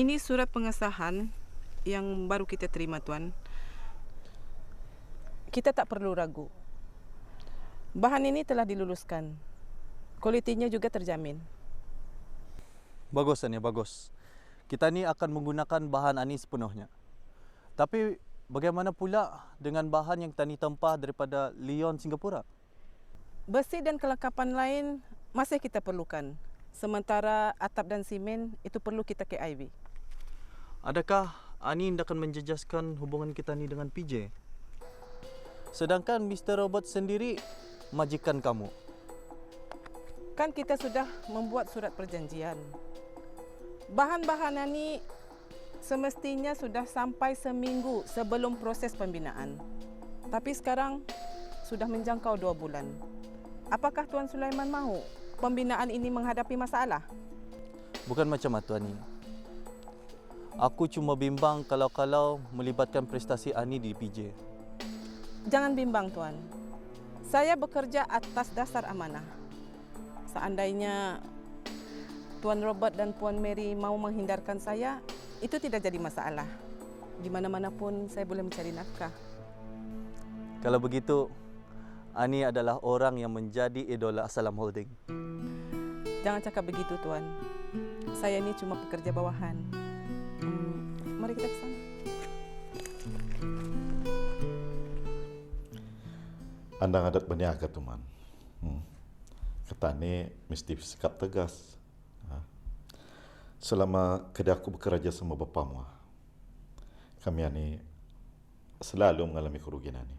Ini surat pengesahan yang baru kita terima, Tuan. Kita tak perlu ragu. Bahan ini telah diluluskan. Kualitinya juga terjamin. Bagus, Ani, bagus. Kita ni akan menggunakan bahan Ani sepenuhnya. Tapi bagaimana pula dengan bahan yang Tani tempah daripada Lyon, Singapura? Besi dan kelengkapan lain masih kita perlukan. Sementara atap dan simen itu perlu kita ke Ivy. Adakah Ani akan menjejaskan hubungan kita ni dengan PJ? Sedangkan Mr. Robert sendiri majikan kamu. Kan kita sudah membuat surat perjanjian. Bahan-bahan ini semestinya sudah sampai seminggu sebelum proses pembinaan. Tapi sekarang sudah menjangkau 2 bulan. Apakah Tuan Sulaiman mahu pembinaan ini menghadapi masalah? Bukan macam itu, Ani. Aku cuma bimbang kalau melibatkan prestasi Ani di PJ. Jangan bimbang, Tuan. Saya bekerja atas dasar amanah. Seandainya Tuan Robert dan Puan Mary mau menghindarkan saya, itu tidak jadi masalah. Di mana-mana pun saya boleh mencari nafkah. Kalau begitu, Ani adalah orang yang menjadi idola Assalam Holding. Jangan cakap begitu, Tuan. Saya ini cuma pekerja bawahan. Mari kita ke sana. Andang adat berniaga, teman. Ketani mesti sikap tegas. Selama kedai aku bekerja sama bapamu, kami ini selalu mengalami kerugian ini.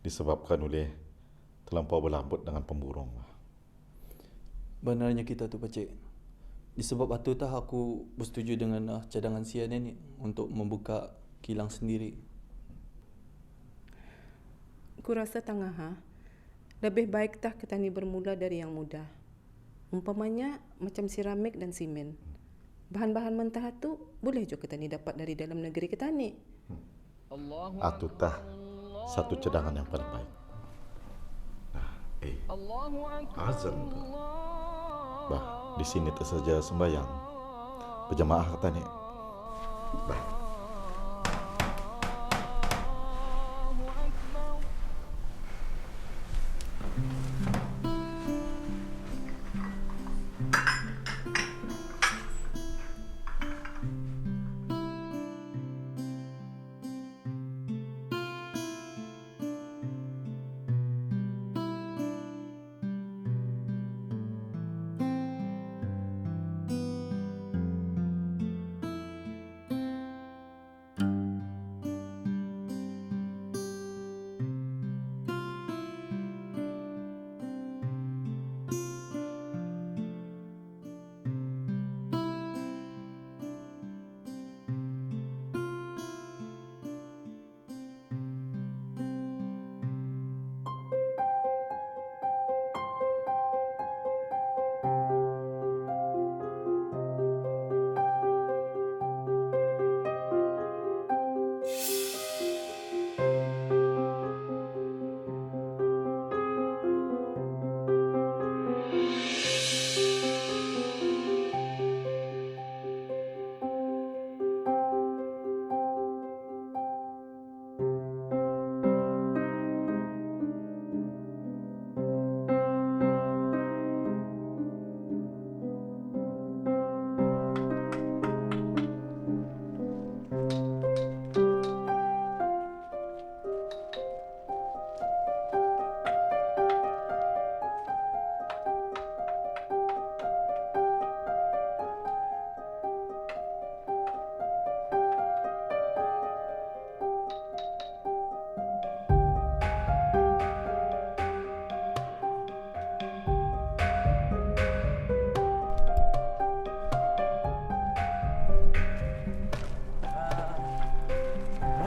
Disebabkan oleh terlampau berlambut dengan pemburung. Benarnya kita tu, Pakcik. Disebab itu aku bersetuju dengan cadangan CNN ni untuk membuka kilang sendiri. Kurasa tengah, lebih baik kita ni bermula dari yang mudah. Umpamanya macam seramik dan simen. Bahan-bahan mentah tu boleh juga kita ni dapat dari dalam negeri kita ni. Itu satu cadangan yang paling baik. Azan tu. Di sini tak saja sembahyang, berjamaah kata ni.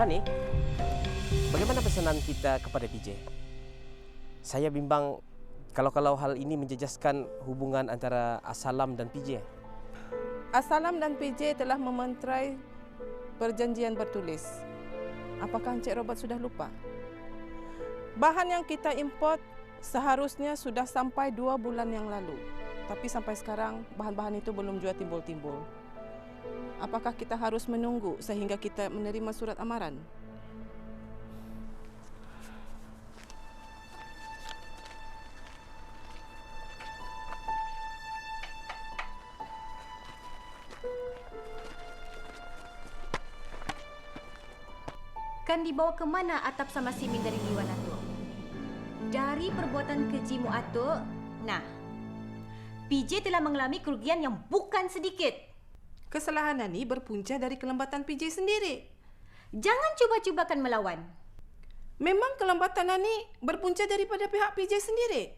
Hani, bagaimana pesanan kita kepada PJ? Saya bimbang kalau hal ini menjejaskan hubungan antara Assalam dan PJ. Assalam dan PJ telah mementerai perjanjian bertulis. Apakah Encik Robert sudah lupa? Bahan yang kita import seharusnya sudah sampai 2 bulan yang lalu. Tapi sampai sekarang bahan-bahan itu belum juga timbul-timbul. apakah kita harus menunggu sehingga kita menerima surat amaran? Kan dibawa ke mana atap sama Simin dari Liwan Atuk? Dari perbuatan kejimu Atuk, nah, PJ telah mengalami kerugian yang bukan sedikit. Kesalahan Nani berpunca dari kelembatan PJ sendiri. Jangan cuba-cubakan melawan. Memang kelembatan Nani berpunca daripada pihak PJ sendiri.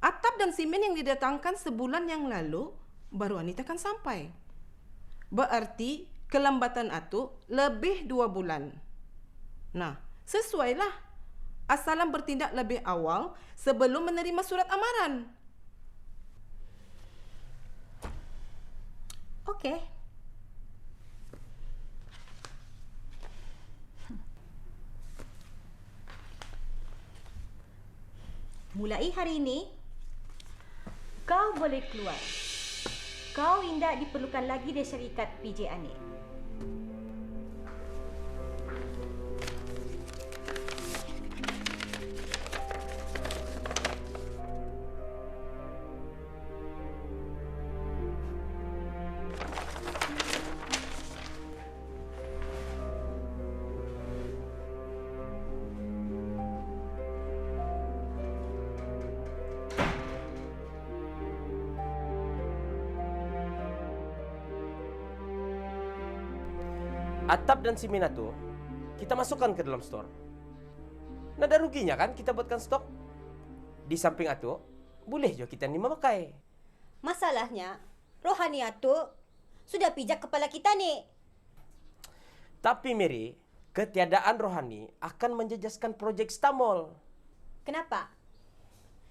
Atap dan simen yang didatangkan sebulan yang lalu baru Anita akan sampai. Berarti kelembatan Atuk lebih 2 bulan. Nah, sesuailah. Assalam bertindak lebih awal sebelum menerima surat amaran. Okey. Mulai hari ini, kau boleh keluar. Kau tidak diperlukan lagi di syarikat PJ Anik. Atap dan simen itu kita masukkan ke dalam store. Nah, ada ruginya kan kita buatkan stok. Di samping itu, boleh juga kita ni memakai. Masalahnya, rohani Atuk sudah pijak kepala kita ni. Tapi Mary, ketiadaan rohani akan menjejaskan projek Stamol. Kenapa?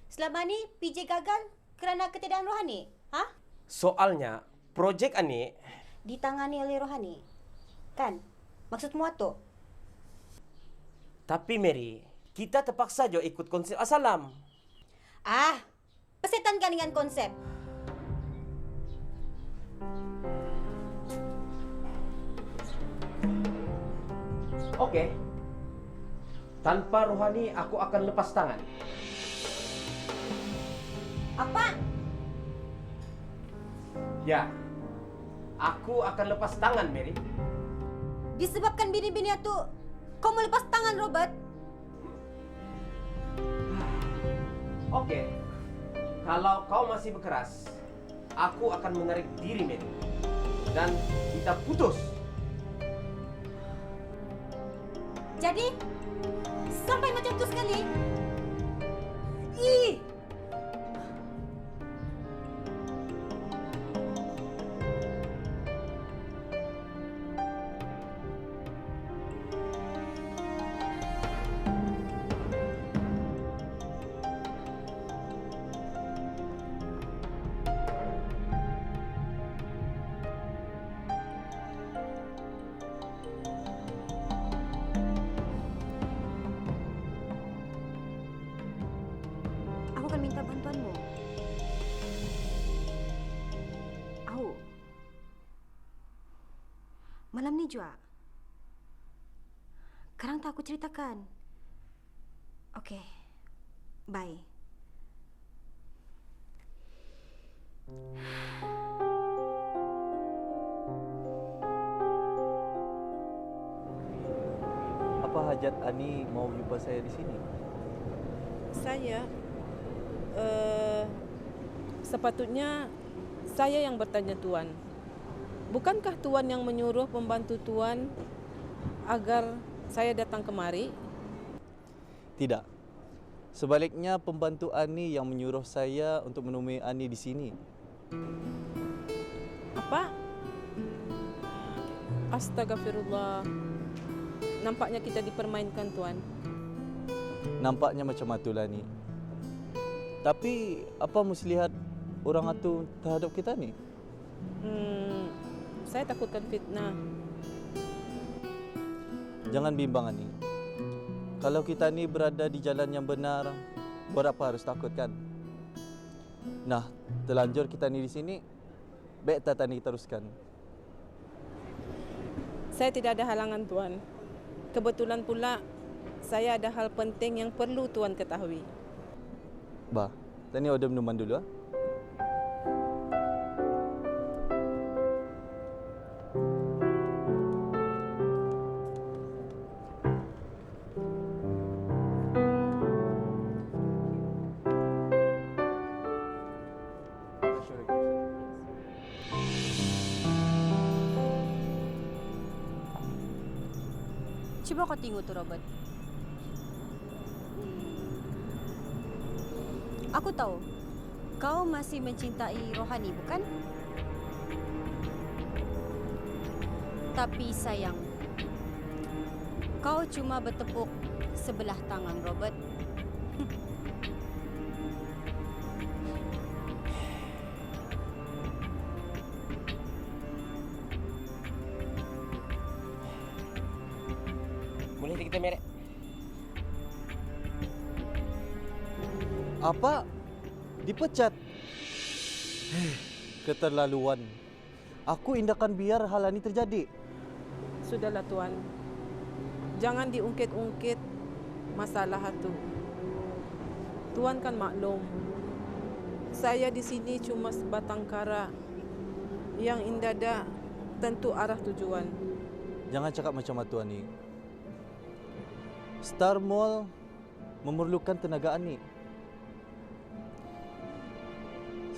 Selama ni PJ gagal kerana ketiadaan rohani? Ha? Soalnya, projek ini Ditangani oleh rohani. Kan? Maksudmu Atuk? tapi Mary, kita terpaksa jo ikut konsep Assalam. Ah, persetankan dengan konsep. Okey. Tanpa rohani, aku akan lepas tangan. Apa? Ya, aku akan lepas tangan, Mary. Disebabkan bini-bini Atuk, kau mau lepas tangan, Robert? Okey. Kalau kau masih berkeras, aku akan menarik diri, Mary. Dan kita putus. Jadi, sampai macam tu sekali? Ih! Aku akan minta bantuanmu. Au. Malam ni juga. Sekarang tak aku ceritakan. Okey. Bye. Apa hajat Ani mau jumpa saya di sini? Saya sepatutnya saya yang bertanya Tuan. Bukankah Tuan yang menyuruh pembantu Tuan agar saya datang kemari? Tidak. Sebaliknya pembantu Ani yang menyuruh saya untuk menemui Ani di sini. Apa? Astagfirullah. Nampaknya kita dipermainkan, Tuan. Nampaknya macam itulah ni. Tapi apa muslihat orang itu terhadap kita ni? Saya takutkan fitnah. Jangan bimbang Ani. Kalau kita ni berada di jalan yang benar, buat apa harus takut kan? Nah, terlanjur kita ni di sini, baik tata ni teruskan. Saya tidak ada halangan, Tuan. Kebetulan pula saya ada hal penting yang perlu Tuan ketahui. Bah, tani order minuman dulu ah. Coba kau tengok tu, Robert. Aku tahu kau masih mencintai Rohani, bukan? Tapi sayang, kau cuma bertepuk sebelah tangan, Robert. Boleh kita merek? Apa? Dipecat? Keterlaluan. Aku indakan biar hal ini terjadi. Sudahlah, Tuan. Jangan diungkit-ungkit masalah itu. Tuan kan maklum, saya di sini cuma sebatang kara yang indada tentu arah tujuan. Jangan cakap macam itu, Ani. Star Mall memerlukan tenaga Ani.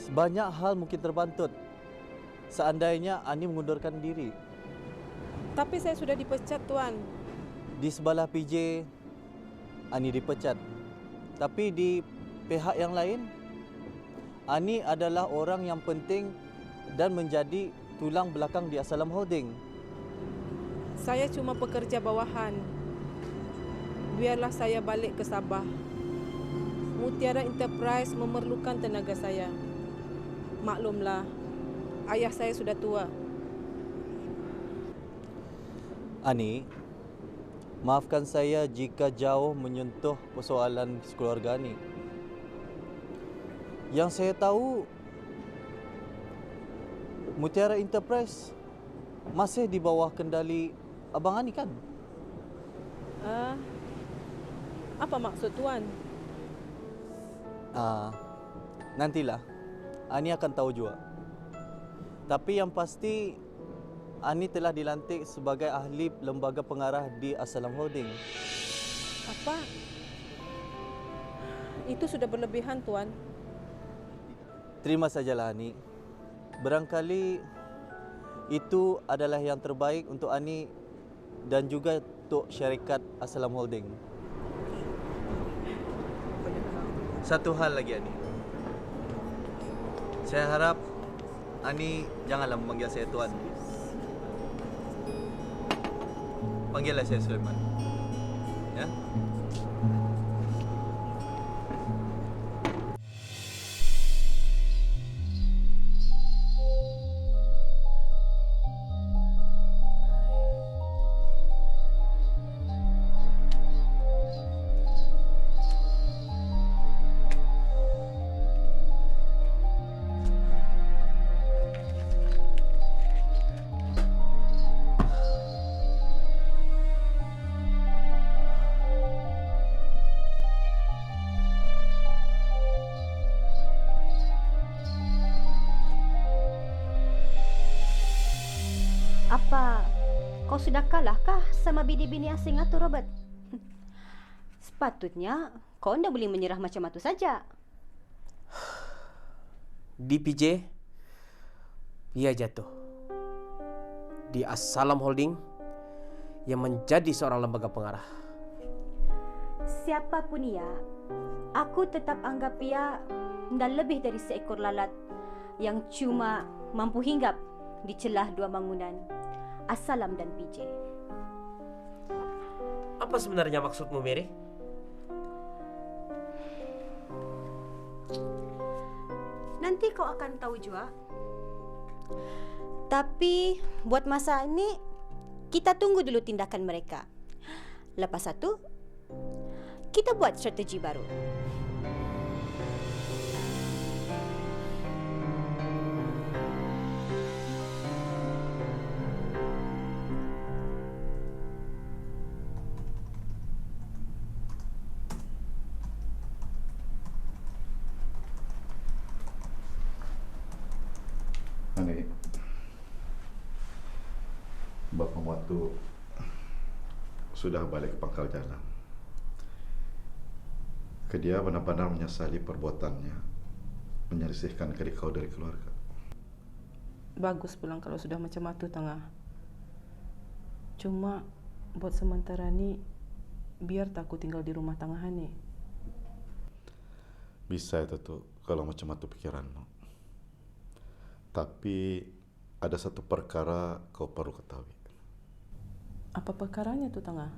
Banyak hal mungkin terbantut seandainya Ani mengundurkan diri. Tapi saya sudah dipecat, Tuan. Di sebelah PJ, Ani dipecat. Tapi di pihak yang lain, Ani adalah orang yang penting dan menjadi tulang belakang di Assalam Holding. Saya cuma pekerja bawahan. Biarlah saya balik ke Sabah. Mutiara Enterprise memerlukan tenaga saya. Maklumlah, ayah saya sudah tua. Ani, maafkan saya jika jauh menyentuh persoalan keluarga Ani. Yang saya tahu, Mutiara Enterprise masih di bawah kendali Abang Ani kan? Apa maksud Tuan? Nantilah, Ani akan tahu juga. Tapi yang pasti, Ani telah dilantik sebagai ahli lembaga pengarah di Assalam Holding. Apa? Itu sudah berlebihan, Tuan. Terima sajalah, Ani. Barangkali itu adalah yang terbaik untuk Ani dan juga untuk syarikat Assalam Holding. Satu hal lagi, Ani. Saya harap Ani janganlah memanggil saya Tuan. Panggillah saya Sulaiman. Ya? Apa kau sudah kalahkah sama bini-bini asing itu, Robert? Sepatutnya kau tidak boleh menyerah macam itu saja. Di PJ, ia jatuh. Di Assalam Holding, yang menjadi seorang lembaga pengarah. Siapapun ia, aku tetap anggap ia tidak lebih dari seekor lalat yang cuma mampu hinggap di celah dua bangunan, Assalam dan PJ. Apa sebenarnya maksudmu, Mary? Nanti kau akan tahu juga. Tapi buat masa ini, kita tunggu dulu tindakan mereka. Lepas itu, kita buat strategi baru. Bapak Muatu sudah balik ke pangkal jalan. Dia benar-benar menyesali perbuatannya, menyelisihkan kau dari keluarga. Bagus pulang kalau sudah macam itu, Tengah. Cuma buat sementara ni, biar tak aku tinggal di rumah Tengah ni. Bisa itu tuh kalau macam itu pikiranmu. Tapi ada satu perkara kau perlu ketahui. Apa perkaranya tu, Tengah?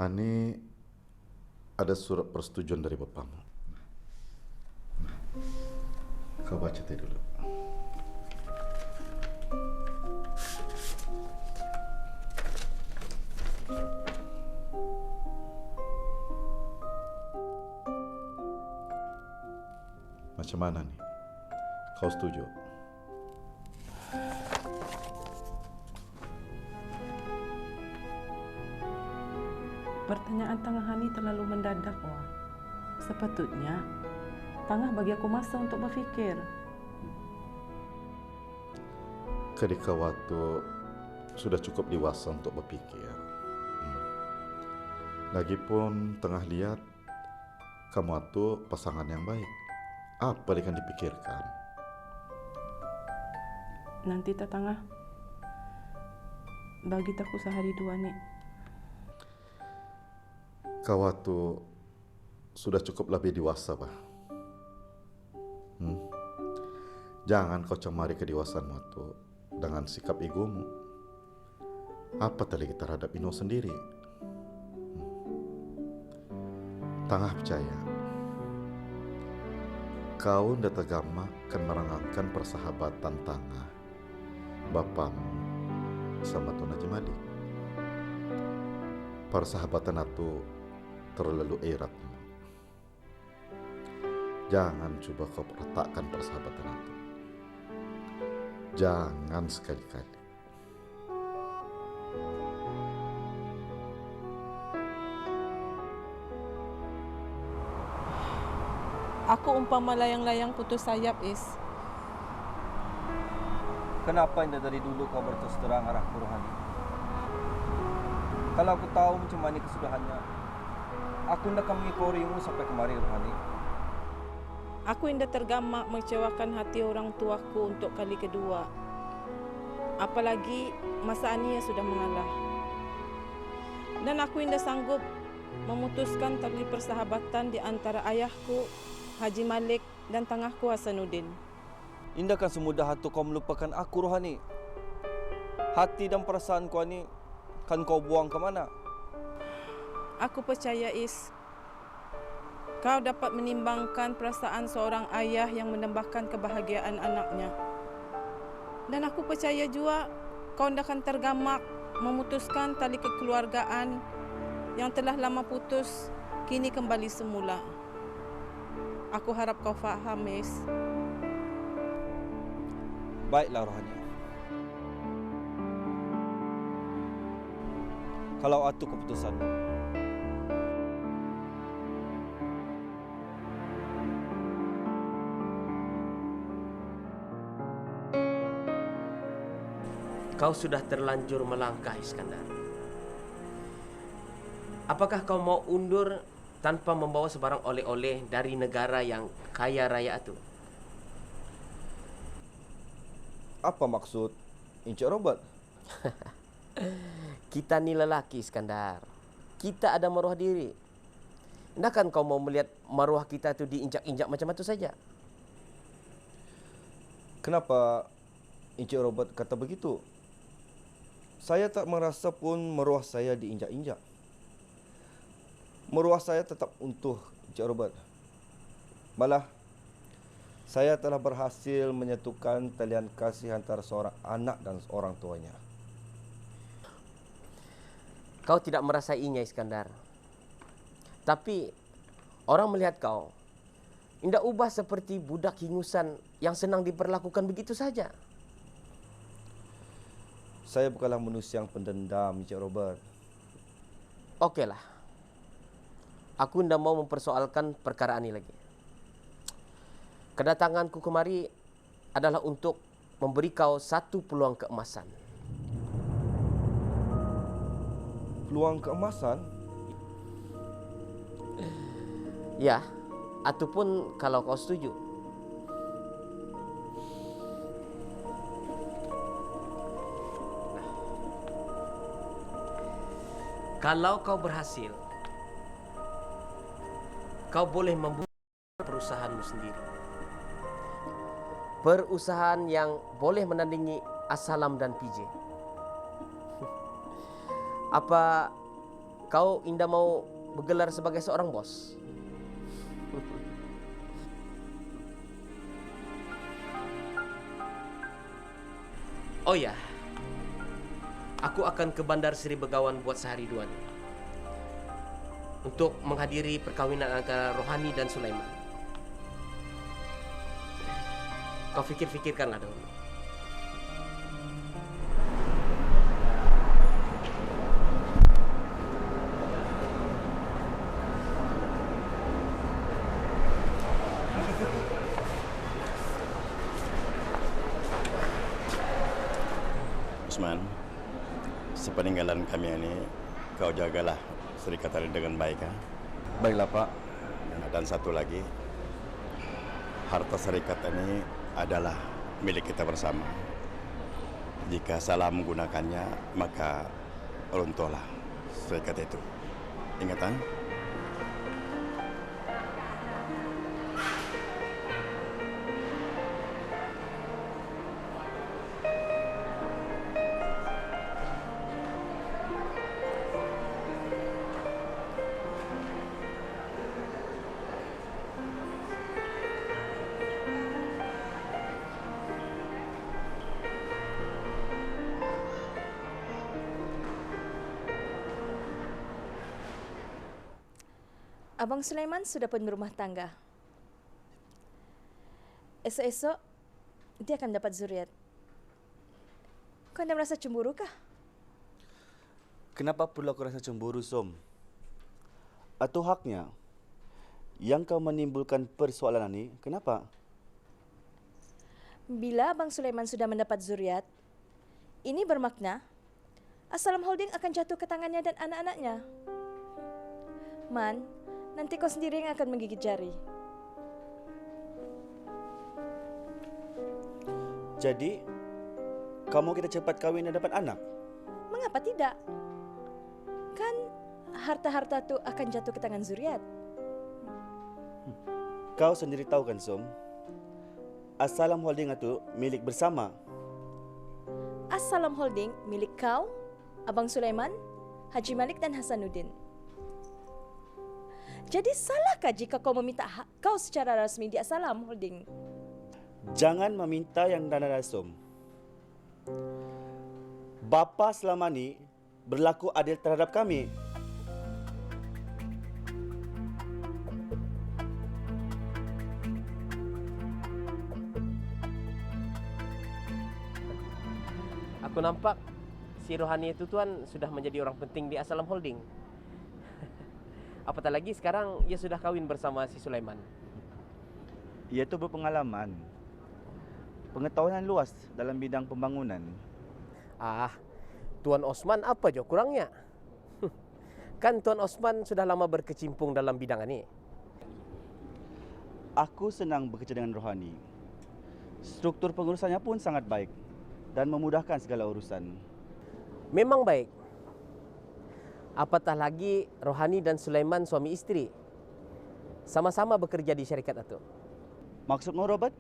Ani ada surat persetujuan dari bapakmu. Kau baca tadi dulu. Macam mana nih? Kau setuju? Pertanyaan Tengah ni terlalu mendadak, Wah. Sepatutnya, Tengah bagi aku masa untuk berfikir. Ketika waktu sudah cukup dewasa untuk berfikir. Lagipun Tengah lihat kamu itu pasangan yang baik. Apa yang akan dipikirkan? Nanti tak, Tengah. Bagi aku sehari dua ni. Kau itu sudah cukup lebih dewasa, Pak. Jangan kau cemari kedewasaanmu itu dengan sikap egomu. Apa tadi terhadap Ino sendiri? Tengah percaya, kau ndak tegama akan merengangkan persahabatan Tengah, bapamu sama Tuna Jemali. Persahabatan itu terlalu erat. Jangan coba kau letakkan persahabatan itu. Jangan sekali-kali. Aku umpama layang-layang putus sayap, Is. Kenapa indah dari dulu kau berterus terang arahku rohani? Kalau aku tahu macam mana kesudahannya, aku hendak akan mengikorimu sampai kemari rohani. Aku indah tergamak mengecewakan hati orang tuaku untuk kali kedua. Apalagi masa Ania sudah mengalah. Dan aku indah sanggup memutuskan tali persahabatan di antara ayahku, Haji Malik, dan tengahku Hasanuddin. Indah kan semudah hati kau melupakan aku rohani. Hati dan perasaan kau ni kan kau buang ke mana? Aku percaya, Is, kau dapat menimbangkan perasaan seorang ayah yang menambahkan kebahagiaan anaknya. Dan aku percaya juga kau akan tergamak memutuskan tali kekeluargaan yang telah lama putus kini kembali semula. Aku harap kau faham, Is. Baiklah rohani. Kalau itu keputusanmu. Kau sudah terlanjur melangkah, Iskandar. Apakah kau mau undur tanpa membawa sebarang oleh-oleh dari negara yang kaya raya itu? Apa maksud Encik Robert? Kita ni lelaki, Iskandar. Kita ada maruah diri. Takkan kau mau melihat maruah kita itu diinjak-injak macam itu saja? Kenapa Encik Robert kata begitu? Saya tak merasa pun maruah saya diinjak-injak. Maruah saya tetap utuh, Encik Robert. Malah, saya telah berhasil menyatukan talian kasih antara seorang anak dan seorang tuanya. Kau tidak merasainya, Iskandar. Tapi, orang melihat kau, indah ubah seperti budak hingusan yang senang diperlakukan begitu saja. Saya bukanlah manusia yang pendendam, Encik Robert. Okeylah. Aku tidak mau mempersoalkan perkara ini lagi. Kedatanganku kemari adalah untuk memberi kau satu peluang keemasan. peluang keemasan. Ya, ataupun kalau kau setuju. Nah, kalau kau berhasil, kau boleh membuat perusahaanmu sendiri. Perusahaan yang boleh menandingi As-Salam dan PJ. Apa kau indah mau bergelar sebagai seorang bos? Oh ya, aku akan ke Bandar Seri Begawan buat sehari dua nih, untuk menghadiri perkawinan antara Rohani dan Sulaiman. Kau fikir-fikirkanlah dulu. Usman, sepeninggalan kami ini, kau jagalah Serikat Tari dengan baik. Ha? Baiklah, Pak. Dan satu lagi, harta serikat ini adalah milik kita bersama. Jika salah menggunakannya, maka runtuhlah serikat itu. Ingat, ha? Abang Sulaiman sudah pun berumah tangga. Esok-esok, dia akan dapat zuriat. Kau anda merasa cemburu kah? Kenapa perlu aku rasa cemburu, Som? Atau haknya? Yang kau menimbulkan persoalan ini, kenapa? Bila Abang Sulaiman sudah mendapat zuriat, ini bermakna As-Salam Holding akan jatuh ke tangannya dan anak-anaknya. Man, nanti kau sendiri yang akan menggigit jari. Jadi, kamu kita cepat kahwin dan dapat anak? Mengapa tidak? Kan harta-harta itu akan jatuh ke tangan zuriat. Kau sendiri tahu kan, Som? As-Salam Holding itu milik bersama. As-Salam Holding milik kau, Abang Sulaiman, Haji Malik dan Hasanuddin. Jadi salahkah jika kau meminta hak kau secara rasmi di As-Salam Holding? Jangan meminta yang dana, Som. Bapa selama ni berlaku adil terhadap kami. Aku nampak si Rohani itu tuan sudah menjadi orang penting di As-Salam Holding. Apatah lagi sekarang ia sudah kawin bersama si Sulaiman. Ia itu berpengalaman. Pengetahuan luas dalam bidang pembangunan. Ah, Tuan Osman apa je kurangnya? Kan Tuan Osman sudah lama berkecimpung dalam bidang ini. Aku senang bekerja dengan Rohani. Struktur pengurusannya pun sangat baik dan memudahkan segala urusan. Memang baik. Apatah lagi Rohani dan Sulaiman suami isteri. Sama-sama bekerja di syarikat itu. Maksudmu, Robert?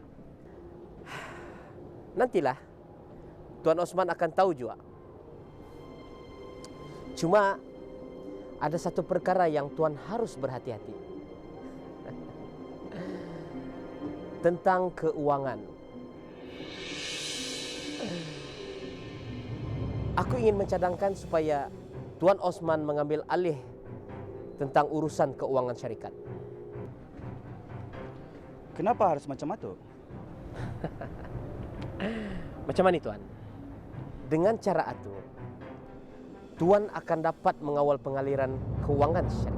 Nantilah Tuan Osman akan tahu juga. Cuma ada satu perkara yang Tuan harus berhati-hati. Tentang keuangan. Aku ingin mencadangkan supaya Tuan Osman mengambil alih tentang urusan keuangan syarikat. Kenapa harus macam itu? Macam mana Tuan? Dengan cara itu, Tuan akan dapat mengawal pengaliran keuangan syarikat.